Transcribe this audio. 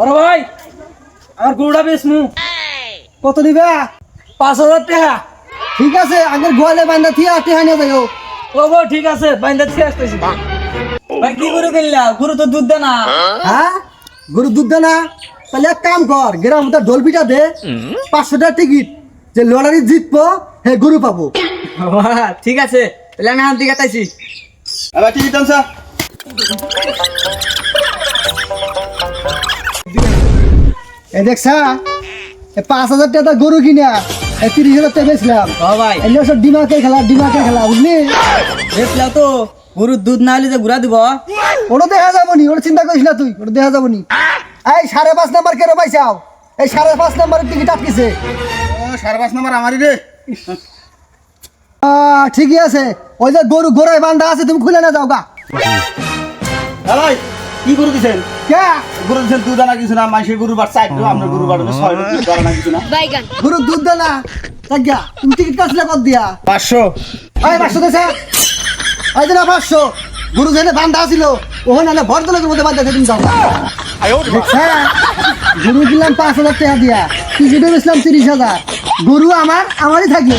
আরে ভাই আমার গরুটা বেচমু কত নিবে? 5,000 টাকা। ঠিক আছে, আগের গোয়ালে বান্ধা থিয়া টেহা নিয়ে যাও। ও গো ঠিক আছে বাইন্দা ছি আসতেছি। ভাই কি গরু কিনলা? গরু তো দুধ দেয় না। হ্যাঁ, গরু দুধ দে না? তাহলে এক কাম কর, গ্রাম তো ঢোল পিঠা দে, 500 টাকা টিকিট, যে লটারি জিতবো হে গরু পাবো। ঠিক আছে তাহলে আমি হাত দিকে তাইছি। আবার টিকিট আনছা? এই দেখছা, 5,000 টাকা গরু কিনা 30,000 টাকা বেচলাম। ও ভাই এগুলো সব ডিমাকের খেলা বুঝলি? বেচলা তো গরুর দুধ না হলে যে ঘুরা দিব। ওটা দেখা যাবো নি, ওটা চিন্তা করিস না তুই, ওটা দেখা যাবো নি। এই 5.5 নাম্বার কেন পাইছাও? এই 5.5 নাম্বারের টিকিট আটকেছে। 5.5 নম্বর আমারই রে। ঠিকই আছে, ওই যে গরু গোড়ায় বান্ধা আছে, তুমি খুলে না যাও গা। ভাই কি গরু দিছেন? কে গরু দিছেন দুধ আনা কিছু না, মাইসে গরু বাট 4 আপনার গরু বাট 6 দুধ আনা কিছু না। গরু দুধ দে না? থাকিয়া তুমি টিকিট কাটছিলে কত দিয়া? 500। ওই 500 দেছে, ওই যে না 500 গরু যেখানে বান্ধা ছিল ওখানে ভর দলের মধ্যে বান্ধা তুমি যাও গা। দেখছা, গরু দিলাম 5,000 টাকা দিয়া, টিকিটে বেচলাম 30,000। গরু আমারই থাকবে।